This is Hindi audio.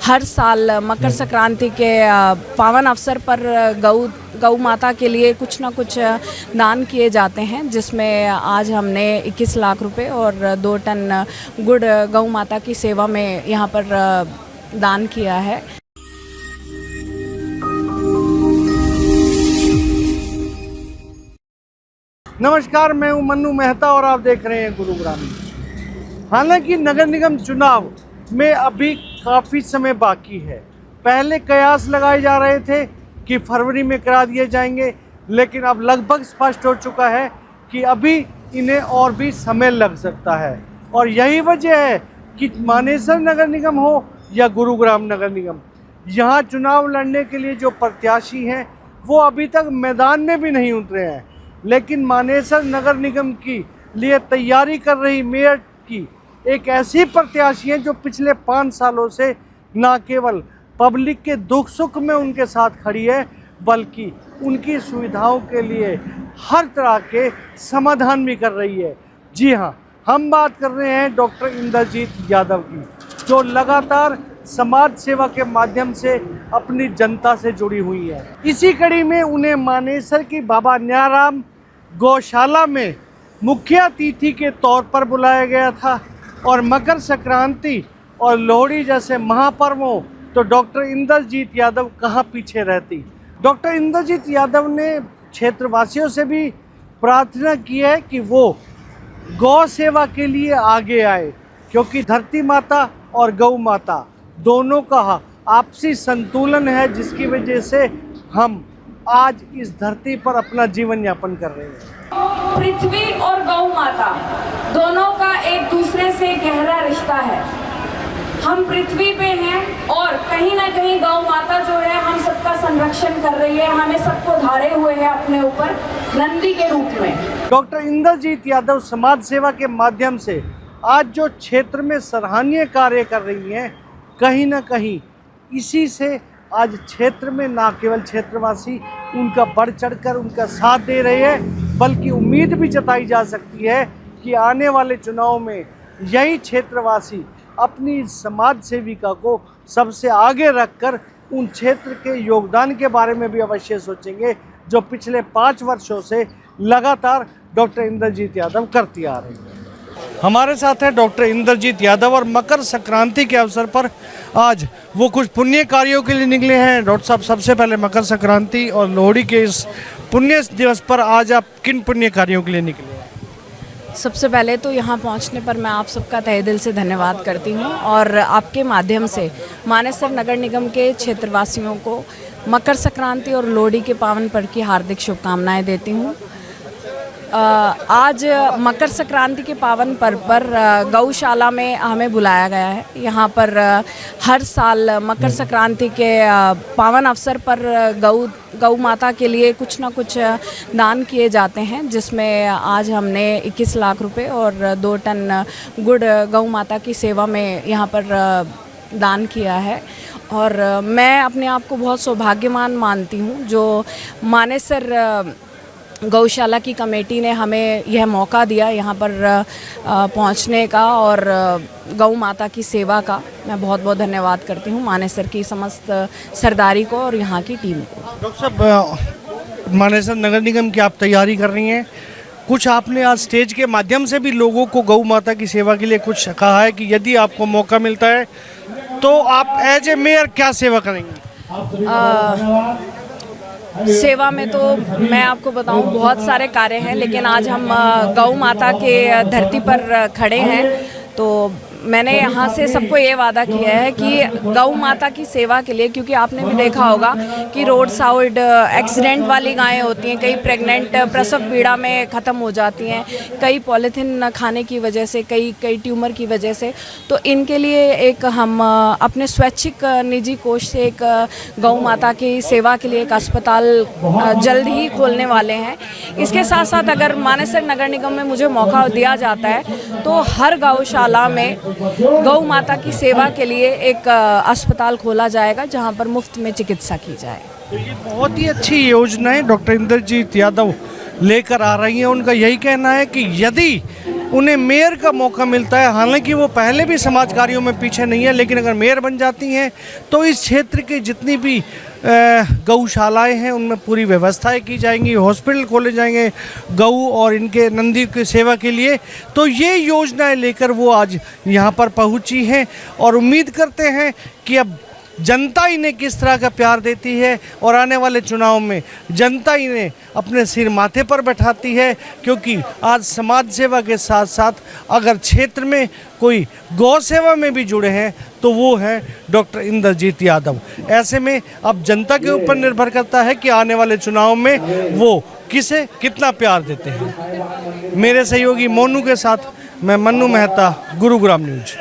हर साल मकर संक्रांति के पावन अवसर पर गौ माता के लिए कुछ ना कुछ दान किए जाते हैं, जिसमें आज हमने 21 लाख रुपए और 2 टन गुड़ गौ माता की सेवा में यहाँ पर दान किया है। नमस्कार, मैं हूं मन्नू मेहता और आप देख रहे हैं गुरुग्राम। हालांकि नगर निगम चुनाव में अभी काफ़ी समय बाकी है। पहले कयास लगाए जा रहे थे कि फरवरी में करा दिए जाएंगे, लेकिन अब लगभग स्पष्ट हो चुका है कि अभी इन्हें और भी समय लग सकता है। और यही वजह है कि मानेसर नगर निगम हो या गुरुग्राम नगर निगम, यहाँ चुनाव लड़ने के लिए जो प्रत्याशी हैं वो अभी तक मैदान में भी नहीं उतरे हैं। लेकिन मानेसर नगर निगम की लिए तैयारी कर रही मेयर की एक ऐसी प्रत्याशी है जो पिछले 5 सालों से न केवल पब्लिक के दुख सुख में उनके साथ खड़ी है, बल्कि उनकी सुविधाओं के लिए हर तरह के समाधान भी कर रही है। जी हाँ, हम बात कर रहे हैं डॉक्टर इंद्रजीत यादव की, जो लगातार समाज सेवा के माध्यम से अपनी जनता से जुड़ी हुई है। इसी कड़ी में उन्हें मानेसर की बाबा न्याराम गौशाला में मुख्य अतिथि के तौर पर बुलाया गया था। और मकर संक्रांति और लोहड़ी जैसे महापर्वों तो डॉक्टर इंद्रजीत यादव कहाँ पीछे रहती। डॉक्टर इंद्रजीत यादव ने क्षेत्रवासियों से भी प्रार्थना की है कि वो गौ सेवा के लिए आगे आए, क्योंकि धरती माता और गौ माता दोनों का आपसी संतुलन है, जिसकी वजह से हम आज इस धरती पर अपना जीवन यापन कर रहे हैं। पृथ्वी और गौ माता दोनों का एक दूसरे से गहरा रिश्ता है। हम पृथ्वी पे हैं और कहीं ना कहीं गौ माता जो है हम सबका संरक्षण कर रही है, हमें सबको धारे हुए है अपने ऊपर नंदी के रूप में। डॉक्टर इंद्रजीत यादव समाज सेवा के माध्यम से आज जो क्षेत्र में सराहनीय कार्य कर रही हैं, कहीं ना कहीं इसी से आज क्षेत्र में ना केवल क्षेत्रवासी उनका बढ़ चढ़कर उनका साथ दे रहे हैं, बल्कि उम्मीद भी जताई जा सकती है कि आने वाले चुनाव में यही क्षेत्रवासी अपनी समाज सेविका को सबसे आगे रखकर उन क्षेत्र के योगदान के बारे में भी अवश्य सोचेंगे, जो पिछले 5 वर्षों से लगातार डॉक्टर इंद्रजीत यादव करती आ रही है। हमारे साथ है डॉक्टर इंद्रजीत यादव और मकर संक्रांति के अवसर पर आज वो कुछ पुण्य कार्यों के लिए निकले हैं। डॉक्टर साहब, सबसे पहले मकर संक्रांति और लोहड़ी के इस पुण्य दिवस पर आज आप किन पुण्य कार्यों के लिए निकले हैं? सबसे पहले तो यहाँ पहुँचने पर मैं आप सबका तहे दिल से धन्यवाद करती हूँ और आपके माध्यम से मानेसर नगर निगम के क्षेत्रवासियों को मकर संक्रांति और लोहड़ी के पावन पर्व की हार्दिक शुभकामनाएं देती हूँ। आज मकर संक्रांति के पावन पर्व पर गौशाला में हमें बुलाया गया है। यहाँ पर हर साल मकर संक्रांति के पावन अवसर पर गौ माता के लिए कुछ ना कुछ दान किए जाते हैं, जिसमें आज हमने 21 लाख रुपए और 2 टन गुड़ गौ माता की सेवा में यहाँ पर दान किया है। और मैं अपने आप को बहुत सौभाग्यवान मानती हूँ जो मानेसर गौशाला की कमेटी ने हमें यह मौका दिया यहाँ पर पहुँचने का और गौ माता की सेवा का। मैं बहुत बहुत धन्यवाद करती हूँ मानेसर की समस्त सरदारी को और यहाँ की टीम को। डॉक्टर साहब, मानेसर नगर निगम की आप तैयारी कर रही हैं, कुछ आपने आज स्टेज के माध्यम से भी लोगों को गौ माता की सेवा के लिए कुछ कहा है कि यदि आपको मौका मिलता है तो आप एज ए मेयर क्या सेवा करेंगे? सेवा में तो मैं आपको बताऊं बहुत सारे कार्य हैं, लेकिन आज हम गौ माता के धरती पर खड़े हैं तो मैंने यहाँ से सबको ये वादा किया है कि गौ माता की सेवा के लिए, क्योंकि आपने भी देखा होगा कि रोड साइड एक्सीडेंट वाली गायें होती हैं, कई प्रेग्नेंट प्रसव पीड़ा में ख़त्म हो जाती हैं, कई पॉलीथीन खाने की वजह से, कई ट्यूमर की वजह से। तो इनके लिए एक हम अपने स्वैच्छिक निजी कोष से एक गौ माता की सेवा के लिए एक अस्पताल जल्द ही खोलने वाले हैं। इसके साथ साथ अगर मानेसर नगर निगम में मुझे मौका दिया जाता है तो हर गौशाला में गौ माता की सेवा के लिए एक अस्पताल खोला जाएगा जहां पर मुफ्त में चिकित्सा की जाए। तो ये बहुत ही अच्छी योजना है डॉक्टर इंद्रजीत यादव लेकर आ रही हैं। उनका यही कहना है कि यदि उन्हें मेयर का मौका मिलता है। हालांकि वो पहले भी समाज कार्यों में पीछे नहीं है, लेकिन अगर मेयर बन जाती हैं तो इस क्षेत्र की जितनी भी गौशालाएं हैं उनमें पूरी व्यवस्थाएं की जाएंगी, हॉस्पिटल खोले जाएंगे गऊ और इनके नंदी की सेवा के लिए। तो ये योजनाएं लेकर वो आज यहाँ पर पहुँची हैं और उम्मीद करते हैं कि अब जनता इन्हें किस तरह का प्यार देती है और आने वाले चुनाव में जनता इन्हें अपने सिर माथे पर बैठाती है, क्योंकि आज समाज सेवा के साथ साथ अगर क्षेत्र में कोई गौ सेवा में भी जुड़े हैं तो वो हैं डॉक्टर इंद्रजीत यादव। ऐसे में अब जनता के ऊपर निर्भर करता है कि आने वाले चुनाव में वो किसे कितना प्यार देते हैं। मेरे सहयोगी मोनू के साथ मैं मन्नू मेहता, गुरुग्राम न्यूज।